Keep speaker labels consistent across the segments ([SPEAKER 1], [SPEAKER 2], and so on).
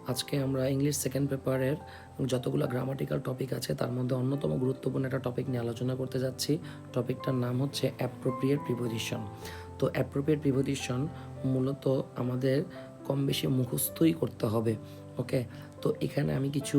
[SPEAKER 1] আজকে আমরা English second পেপারের যতগুলো গ্রামাটিক্যাল টপিক আছে তার মধ্যে অন্যতম গুরুত্বপূর্ণ একটা টপিক নিয়ে আলোচনা করতে যাচ্ছি। টপিকটার নাম হচ্ছে অ্যাপ্রোপ্রিয়েট প্রিপোজিশন। তো অ্যাপ্রোপ্রিয়েট প্রিপোজিশন মূলত আমাদের কম বেশি মুখস্থই করতে হবে। ওকে, তো এখানে আমি কিছু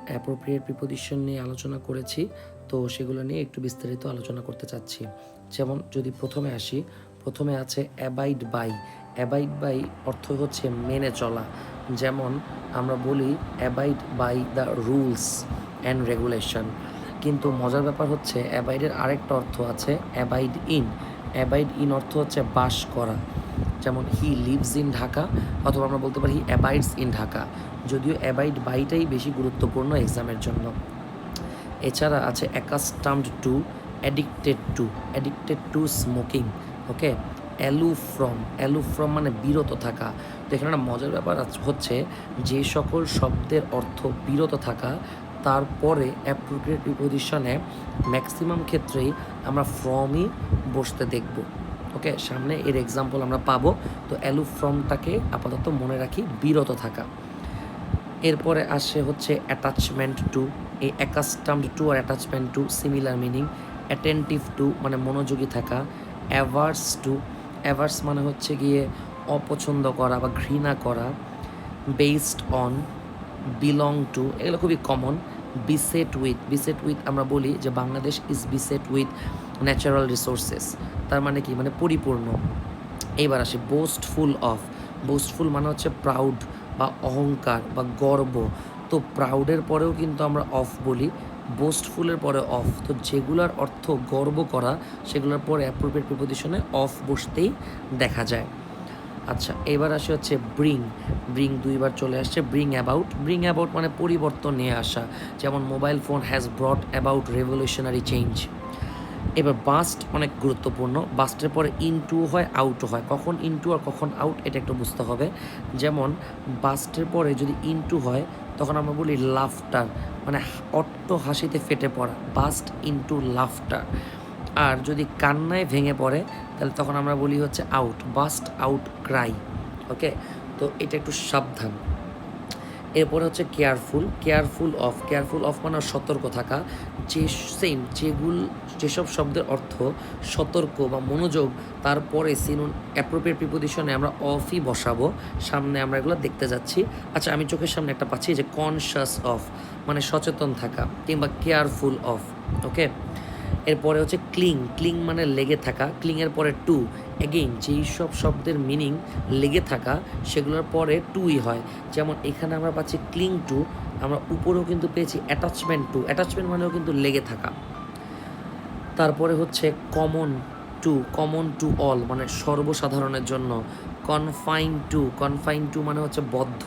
[SPEAKER 1] অ্যাপ্রোপ্রিয়েট প্রিপোজিশন নিয়ে আলোচনা করেছি, তো সেগুলো নিয়ে একটু বিস্তারিত আলোচনা করতে চাচ্ছি। যেমন যদি প্রথমে আসি, প্রথমে আছে অ্যাবাইড বাই। অ্যাবাইড বাই অর্থ হচ্ছে মেনে চলা। যেমন আমরা বলি abide by the rules and regulation, কিন্তু মজার ব্যাপার হচ্ছে অ্যাবাইডের আরেকটা অর্থ আছে অ্যাবাইড ইন। অ্যাবাইড ইন অর্থ হচ্ছে বাস করা। যেমন হি লিভস ইন ঢাকা, অথবা আমরা বলতে পারি হি অ্যাবাইডস ইন ঢাকা, যদিও অ্যাবাইড বাইটাই বেশি গুরুত্বপূর্ণ এক্সামের জন্য। এছাড়া আছে accustomed to, addicted to smoking. Okay, aloof from, aloof from মানে বিরত থাকা। তো এখানে একটা মজার ব্যাপার হচ্ছে যে সকল শব্দের অর্থ বিরত থাকা, তারপরে অ্যাপ্রোপ্রিয়েট প্রিপোজিশনে ম্যাক্সিমাম ক্ষেত্রেই আমরা ফ্রমই বসতে দেখব। ওকে, সামনে এর এক্সাম্পল আমরা পাবো। তো অ্যালুফ ফ্রমটাকে আপাতত মনে রাখি, বিরত থাকা। এরপরে আসে হচ্ছে অ্যাটাচমেন্ট টু। এই অ্যাকাস্টামড টু আর attachment to similar meaning. Attentive to মানে মনোযোগী থাকা। অ্যাভার্স টু, অ্যাভার্স মানে হচ্ছে গিয়ে অপছন্দ করা বা ঘৃণা করা। বেসড অন, বিলং টু, এগুলো খুবই common. Beset with, beset with আমরা বলি যে Bangladesh is beset with natural resources, তার মানে কি, মানে পরিপূর্ণ। এইবার আসি বোস্টফুল অফ। বোস্টফুল মানে হচ্ছে প্রাউড বা অহংকার বা গর্ব। তো প্রাউডের পরেও কিন্তু আমরা অফ বলি, বোস্টফুলের পরে অফ। তো যেগুলোর অর্থ গর্ব করা, সেগুলোর পরে অ্যাপ্রোপ্রিয়েট প্রিপোজিশনে অফ বসতেই দেখা যায়। আচ্ছা, এবার আসে হচ্ছে ব্রিং। ব্রিং দুইবার চলে আসছে। ব্রিং অ্যাবাউট, ব্রিং অ্যাবাউট মানে পরিবর্তন নিয়ে আসা। যেমন mobile phone has brought about revolutionary change. এবার বাস্ট অনেক গুরুত্বপূর্ণ। বাস্টের পরে ইনটু হয়, আউটও হয়। কখন ইনটু আর কখন আউট এটা একটু বুঝতে হবে। যেমন বাস্টের পরে যদি ইনটু হয় তখন আমরা বলি লাফটার, মানে অট্ট হাসিতে ফেটে পড়া, বাস্ট ইনটু লাফটার। আর যদি কান্নায় ভেঙে পড়ে তাহলে তখন আমরা বলি হচ্ছে আউট, বাস্ট আউট ক্রাই। ওকে, তো এটা একটু সাবধান। এরপরে হচ্ছে careful, careful of. Careful of মানে সতর্ক থাকা। যে যেসব শব্দের অর্থ সতর্ক বা মনোযোগ, তারপরে অ্যাপ্রোপ্রিয়েট প্রিপোজিশনে আমরা অফই বসাবো। সামনে আমরা এগুলো দেখতে যাচ্ছি। আচ্ছা, আমি চোখের সামনে একটা পাচ্ছি যে কনশাস অফ, মানে সচেতন থাকা, কিংবা কেয়ারফুল অফ। ওকে, এরপরে হচ্ছে ক্লিং, ক্লিং মানে লেগে থাকা। ক্লিংয়ের পরে টু। এগেইন যেই সব শব্দের মিনিং লেগে থাকা, সেগুলোর পরে টুই হয়। যেমন এখানে আমরা পাচ্ছি ক্লিং টু, আমরা উপরেও কিন্তু পেয়েছি অ্যাটাচমেন্ট টু। অ্যাটাচমেন্ট মানেও কিন্তু লেগে থাকা। তারপরে হচ্ছে common to, common to all মানে সর্বসাধারণের জন্য। কনফাইন টু, কনফাইন টু মানে হচ্ছে বদ্ধ।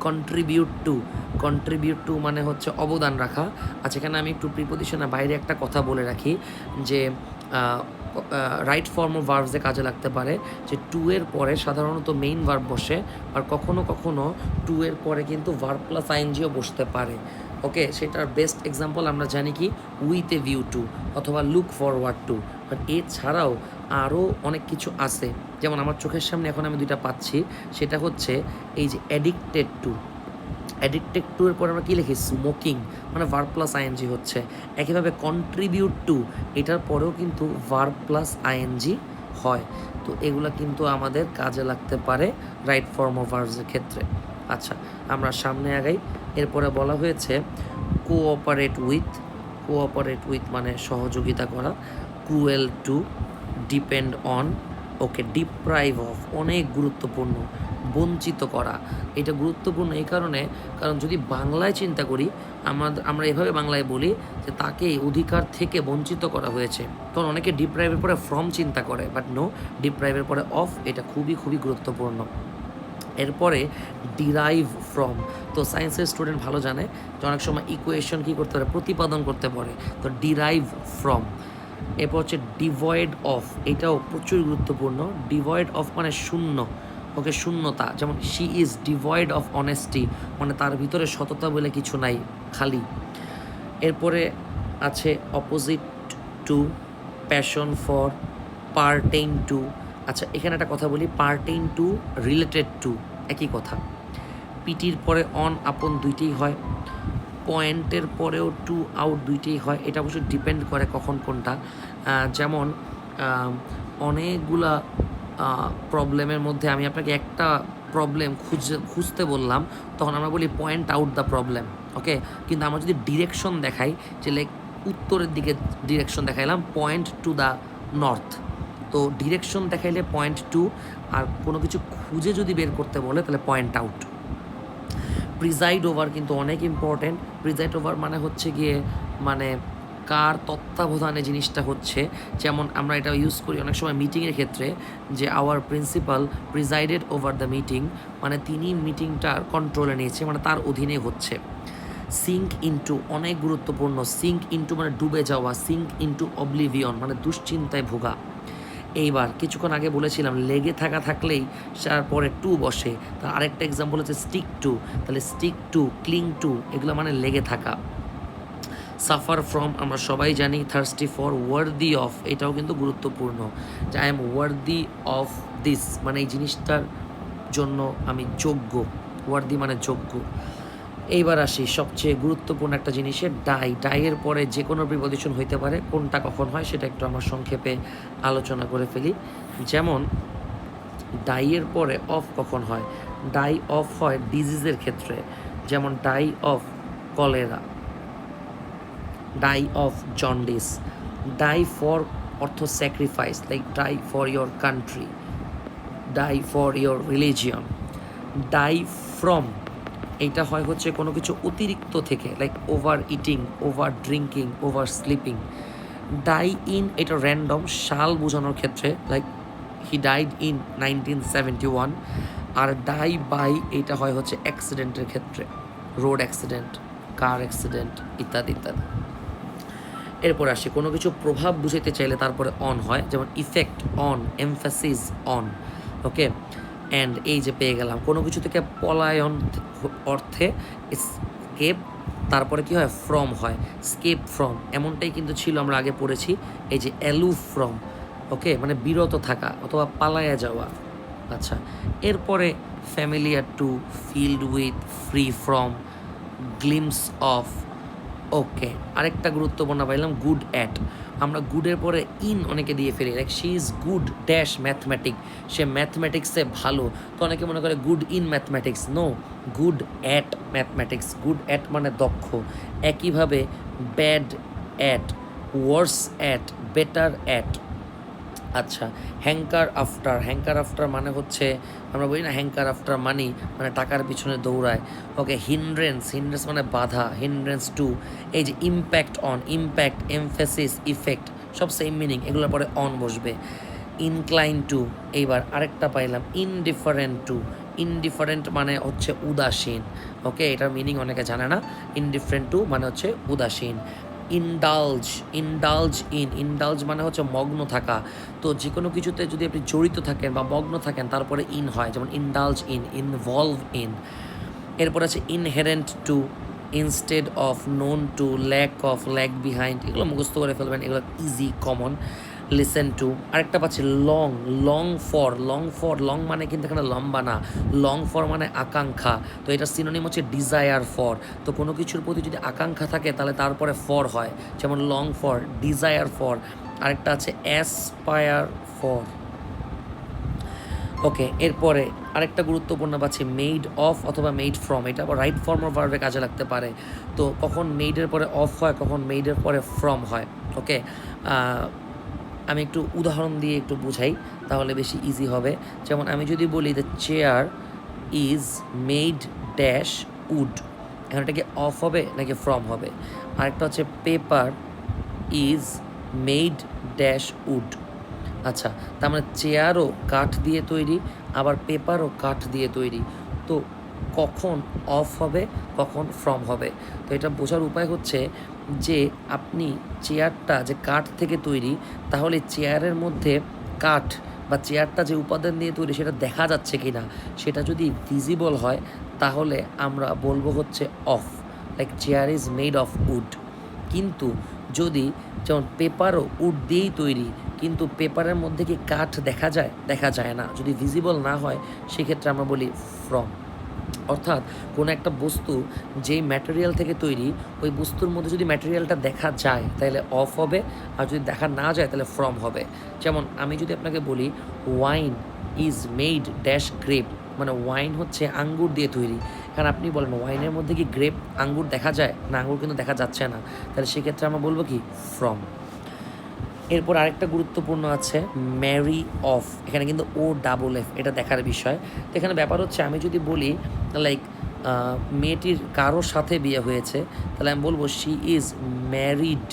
[SPEAKER 1] কন্ট্রিবিউট টু, কন্ট্রিবিউট টু মানে হচ্ছে অবদান রাখা। আচ্ছা, এখানে আমি একটু প্রিপোজিশনের বাইরে একটা কথা বলে রাখি যে রাইট ফর্ম অফ ভার্বসে কাজে লাগতে পারে, যে টু এর পরে সাধারণত মেইন ভার্ব বসে, আর কখনো কখনো টু এর পরে কিন্তু ভার্ব প্লাস আইএনজিও বসতে পারে। ওকে, সেটার বেস্ট এক্সাম্পল আমরা জানি কি, উইথ এ ভিউ টু অথবা লুক ফরওয়ার্ড টু। বাট এছাড়াও আরও অনেক কিছু আছে। যেমন আমার চোখের সামনে এখন আমি দুইটা পাচ্ছি, সেটা হচ্ছে এই যে অ্যাডিক্টেড টু। অ্যাডিক্টেড টু এর পর আমরা কী লিখি, স্মোকিং, মানে ভার্ব প্লাস আইএনজি হচ্ছে। একইভাবে কন্ট্রিবিউট টু, এটার পরেও কিন্তু ভার্ব প্লাস আইএনজি হয়। তো এগুলা কিন্তু আমাদের কাজে লাগতে পারে রাইট ফর্ম অফ ভার্বসের ক্ষেত্রে। আচ্ছা, আমরা সামনে আগাই। এরপরে বলা হয়েছে কোঅপারেট উইথ। কোঅপারেট উইথ মানে সহযোগিতা করা। Cruel to, depend on. Okay, deprive of অনেক গুরুত্বপূর্ণ। বঞ্চিত করা, এটা গুরুত্বপূর্ণ এই কারণে, কারণ যদি বাংলায় চিন্তা করি, আমরা এভাবে বাংলায় বলি যে তাকে অধিকার থেকে বঞ্চিত করা হয়েছে, তখন অনেকে ডিপ্রাইভের পরে ফ্রম চিন্তা করে, বাট নো, ডিপ্রাইভের পরে অফ, এটা খুবই খুবই গুরুত্বপূর্ণ। এরপরে ডিরাইভ ফ্রম। তো সায়েন্সের স্টুডেন্ট ভালো জানে যে অনেক সময় ইকুয়েশন কী করতে পারে, প্রতিপাদন করতে পারে। তো ডিরাইভ ফ্রম। এরপর হচ্ছে ডিভয়েড অফ, এটাও প্রচুর গুরুত্বপূর্ণ। ডিভয়েড অফ মানে শূন্য। ওকে, শূন্যতা। যেমন she is devoid of honesty, মানে তার ভিতরে সততা বলে কিছু নাই, খালি। এরপরে আছে opposite to, passion for, pertain to. আচ্ছা, এখানে একটা কথা বলি, পার্টেইন টু রিলেটেড টু একই কথা। পিটির পরে অন আপন দুইটাই হয়, পয়েন্টের পরেও টু আউট দুইটাই হয়। এটা অবশ্য ডিপেন্ড করে কখন কোনটা। যেমন অনেকগুলা প্রবলেমের মধ্যে আমি আপনাকে একটা প্রবলেম খুঁজতে বললাম, তখন আমরা বলি পয়েন্ট আউট দ্য প্রবলেম, ওকে। কিন্তু আমরা যদি ডিরেকশন দেখাই, যে লাইক উত্তরের দিকে ডিরেকশন দেখাইলাম, পয়েন্ট টু দ্য নর্থ, তো ডিরেকশন দেখাইলে পয়েন্ট টু, আর কোনো কিছু খুঁজে যদি বের করতে বলে তাহলে পয়েন্ট আউট। প্রিজাইড ওভার কিন্তু অনেক ইম্পর্টেন্ট। প্রিজাইড ওভার মানে হচ্ছে গিয়ে মানে কার তত্ত্বাবধানে জিনিসটা হচ্ছে। যেমন আমরা এটা ইউজ করি অনেক সময় মিটিংয়ের ক্ষেত্রে, যে hour principal প্রিজাইডেড over the meeting, মানে তিনি মিটিংটার কন্ট্রোলে নিয়েছে, মানে তার অধীনে হচ্ছে। সিঙ্ক ইনটু অনেক গুরুত্বপূর্ণ। সিঙ্ক ইনটু মানে ডুবে যাওয়া, সিঙ্ক ইনটু অবলিভিয়ন মানে দুশ্চিন্তায় ভোগা। এইবার কিছুক্ষণ আগে বলেছিলাম লেগে থাকলেই তারপরে টু বসে, তার আরেকটা এক্সাম্পল হচ্ছে স্টিক টু, তাহলে স্টিক টু, ক্লিং টু, এগুলো মানে লেগে থাকা। সাফার ফ্রম আমরা সবাই জানি। থার্স্টি ফর, ওয়ার্দি অফ, এটাও কিন্তু গুরুত্বপূর্ণ, যে I am worthy of this, মানে এই জিনিসটার জন্য আমি যোগ্য। ওয়ার্দি মানে যোগ্য। এইবার আসি সবচেয়ে গুরুত্বপূর্ণ একটা জিনিসের ডাইয়ের পরে যে কোনো প্রিপজিশন হইতে পারে, কোনটা কখন হয় সেটা একটু আমরা সংক্ষেপে আলোচনা করে ফেলি। যেমন ডাইয়ের পরে অফ কখন হয়? ডাই অফ হয় ডিজিজের ক্ষেত্রে, যেমন die of cholera, die of jaundice. Die for অর্থ sacrifice, like die for your country, die for your religion. Die from, এইটা হয় হচ্ছে কোনো কিছু অতিরিক্ত থেকে, like over eating, over drinking, over sleeping. Die in, এটা র্যান্ডম, সাল বোঝানোর ক্ষেত্রে, লাইক হি ডাইড ইন 1971। আর ডাই বাই, এটা হয় হচ্ছে অ্যাক্সিডেন্টের ক্ষেত্রে, রোড অ্যাক্সিডেন্ট, কার অ্যাক্সিডেন্ট ইত্যাদি ইত্যাদি। এরপর আসি কোনো কিছু প্রভাব বুঝাইতে চাইলে তারপরে অন হয়, যেমন effect on, emphasis on, okay. And এই যে পেয়ে গেলাম কোনো কিছু থেকে পলায়ন অর্থে স্কেপ, তারপরে কি হয়? ফ্রম হয়, স্কেপ ফ্রম, এমনটাই কিন্তু ছিল, আমরা আগে পড়েছি এই যে অ্যালুফ ফ্রম, ওকে, মানে বিরত থাকা অথবা পালায়া যাওয়া। আচ্ছা, এরপরে familiar to, filled with, free from, glimpse of, okay. আরেকটা গুরুত্বপূর্ণ পাইলাম গুড অ্যাট। আমরা গুডের পরে ইন অনেকে দিয়ে ফেলি, like she is good dash mathematic, সে ম্যাথমেটিক্সে ভালো, তো অনেকে মনে করে good in mathematics, no, good at mathematics. Good at মানে দক্ষ। একইভাবে bad at, worse at, better at. আচ্ছা, হ্যাঙ্কার আফটার, হ্যাঙ্কার আফটার মানে হচ্ছে আমরা বলি না হ্যাঙ্কার আফটার মানি, মানে টাকার পিছনে দৌড়ায়, ওকে। হিন্ড্রেন্স, হিন্ড্রেন্স মানে বাধা, হিন্ড্রেন্স টু। এই যে impact on, impact, emphasis, effect, সব সেম মিনিং, এগুলোর পরে অন বসবে। ইনক্লাইন টু, এইবার আরেকটা পাইলাম ইনডিফারেন্ট টু। ইনডিফারেন্ট মানে হচ্ছে উদাসীন, ওকে, এটার মিনিং অনেকে জানে না। ইনডিফারেন্ট টু মানে হচ্ছে উদাসীন। ইনডালজ, ইনডালজ ইন, ইনডালজ মানে হচ্ছে মগ্ন থাকা। তো যে কোনো কিছুতে যদি আপনি জড়িত থাকেন বা মগ্ন থাকেন তারপরে ইন হয়, যেমন ইনডালজ ইন, ইনভলভ ইন। এরপর আছে inherent to, instead of, known to, lack of, lack behind, এগুলো মুখস্থ করে ফেলবেন, এগুলো ইজি কমন। লিসেন টু, আরেকটা পাচ্ছি long, long for, long for, long মানে কিন্তু এখানে লম্বা না, লং ফর মানে আকাঙ্ক্ষা, তো এটা সিনোনিম হচ্ছে ডিজায়ার ফর। তো কোনো কিছুর প্রতি যদি আকাঙ্ক্ষা থাকে তাহলে তারপরে ফর হয়, যেমন লং ফর, ডিজায়ার ফর। আরেকটা আছে অ্যাসপায়ার ফর, ওকে। এরপরে আরেকটা গুরুত্বপূর্ণ পাচ্ছি মেড অফ অথবা মেড ফ্রম, এটা আবার রাইট ফর্ম অফ ভার্বে কাজে লাগতে পারে। তো কখন মেডের পরে অফ হয়, কখন মেডের পরে ফ্রম হয়, ওকে। আমি একটু উদাহরণ দিয়ে একটু বুঝাই, তাহলে বেশি ইজি হবে। যেমন আমি যদি বলি the chair is made dash would, এখন এটা কি অফ হবে নাকি ফ্রম হবে? আরেকটা হচ্ছে paper is made dash would. আচ্ছা, তার মানে চেয়ারও কাঠ দিয়ে তৈরি, আবার পেপারও কাঠ দিয়ে তৈরি, তো কখন অফ হবে কখন ফ্রম হবে? তো এটা বোঝার উপায় হচ্ছে যে আপনি চেয়ারটা যে কাঠ থেকে তৈরি, তাহলে চেয়ারের মধ্যে কাঠ বা চেয়ারটা যে উপাদান দিয়ে তৈরি সেটা দেখা যাচ্ছে কি না, সেটা যদি ভিজিবল হয় তাহলে আমরা বলবো হচ্ছে of, like chair is made of wood. কিন্তু যদি যেমন পেপারও উড দিয়েই তৈরি, কিন্তু পেপারের মধ্যে কি কাঠ দেখা যায়? দেখা যায় না। যদি ভিজিবল না হয় সেক্ষেত্রে আমরা বলি ফ্রম। অর্থাৎ কোনো একটা বস্তু যেই ম্যাটেরিয়াল থেকে তৈরি, ওই বস্তুর মধ্যে যদি ম্যাটেরিয়ালটা দেখা যায় তাহলে অফ হবে, আর যদি দেখা না যায় তাহলে ফ্রম হবে। যেমন আমি যদি আপনাকে বলি wine is made dash grape, মানে ওয়াইন হচ্ছে আঙ্গুর দিয়ে তৈরি। কারণ আপনি বলেন ওয়াইনের মধ্যে কি গ্রেপ আঙ্গুর দেখা যায় না? আঙ্গুর কিন্তু দেখা যাচ্ছে না, তাহলে সেক্ষেত্রে আমরা বলবো কি ফ্রম। এরপর আরেকটা গুরুত্বপূর্ণ আছে ম্যারি অফ, এখানে কিন্তু ও ডাবল এফ, এটা দেখার বিষয়। তো এখানে ব্যাপার হচ্ছে আমি যদি বলি লাইক মেয়েটির কারোর সাথে বিয়ে হয়েছে, তাহলে আমি বলবো she is married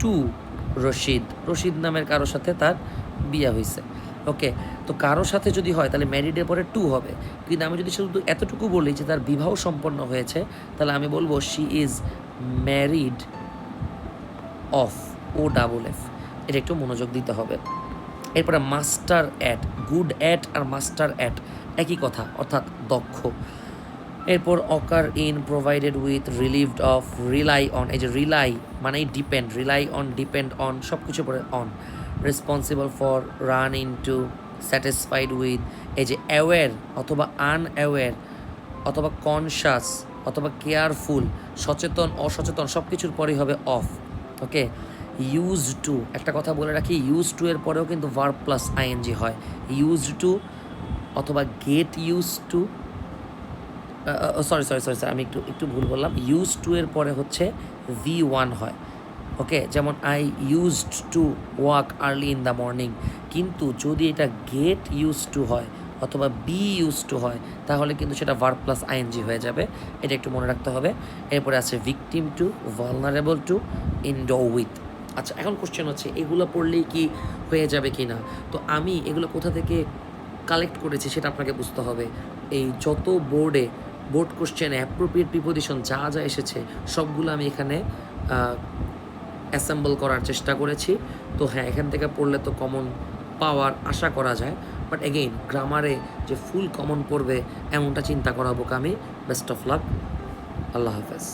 [SPEAKER 1] to Rashid, Rashid নামের কারোর সাথে তার বিয়ে হয়েছে। ওকে, তো কারোর সাথে যদি হয় তাহলে ম্যারিডের পরে টু হবে, কিন্তু আমি যদি শুধু এতটুকু বলি যে তার বিবাহ সম্পন্ন হয়েছে, তাহলে আমি বলবো she is married of, O double F, এটা একটু মনোযোগ দিতে হবে। এরপরে মাস্টার অ্যাট, গুড অ্যাট আর মাস্টার অ্যাট একই কথা, অর্থাৎ দক্ষ। এরপর occur in, provided with, relieved of, rely on, এই যে রিলাই মানে depend, rely on, depend on, সব কিছু পরে on. Responsible for, run into, satisfied with, এই যে অ্যাওয়্যার অথবা আনঅ্যাওয়্যার অথবা কনশাস অথবা কেয়ারফুল, সচেতন অসচেতন সব কিছুর পরেই হবে অফ। ওকে, ইউজ টু, একটা কথা বলে রাখি, ইউজ টু এর পরেও কিন্তু ভার্ব প্লাস আইএনজি হয়। ইউজ টু অথবা গেট ইউজ টু, সরি আমি একটু ভুল বললাম, ইউজ টু এর পরে হচ্ছে V1 হয়। ওকে, যেমন I used to walk early in the morning, কিন্তু যদি এটা গেট ইউজ টু হয় অথবা বি ইউজ টু হয় তাহলে কিন্তু সেটা ভার্ব প্লাস আইএনজি হয়ে যাবে, এটা একটু মনে রাখতে হবে। এরপরে আছে victim to, vulnerable to, endow with. আচ্ছা, এখন কোশ্চেন হচ্ছে এগুলো পড়লেই কি হয়ে যাবে কি না? তো আমি এগুলো কোথা থেকে কালেক্ট করেছি সেটা আপনাকে বুঝতে হবে। এই যত বোর্ড কোশ্চেনে অ্যাপ্রোপ্রিয়েট প্রিপোজিশন যা যা এসেছে সবগুলো আমি এখানে অ্যাসেম্বল করার চেষ্টা করেছি। তো হ্যাঁ, এখান থেকে পড়লে তো কমন পাওয়ার আশা করা যায়, বাট এগেইন গ্রামারে যে ফুল কমন পড়বে এমনটা চিন্তা করা বোকামি। বেস্ট অফ লাক, আল্লাহ হাফেজ।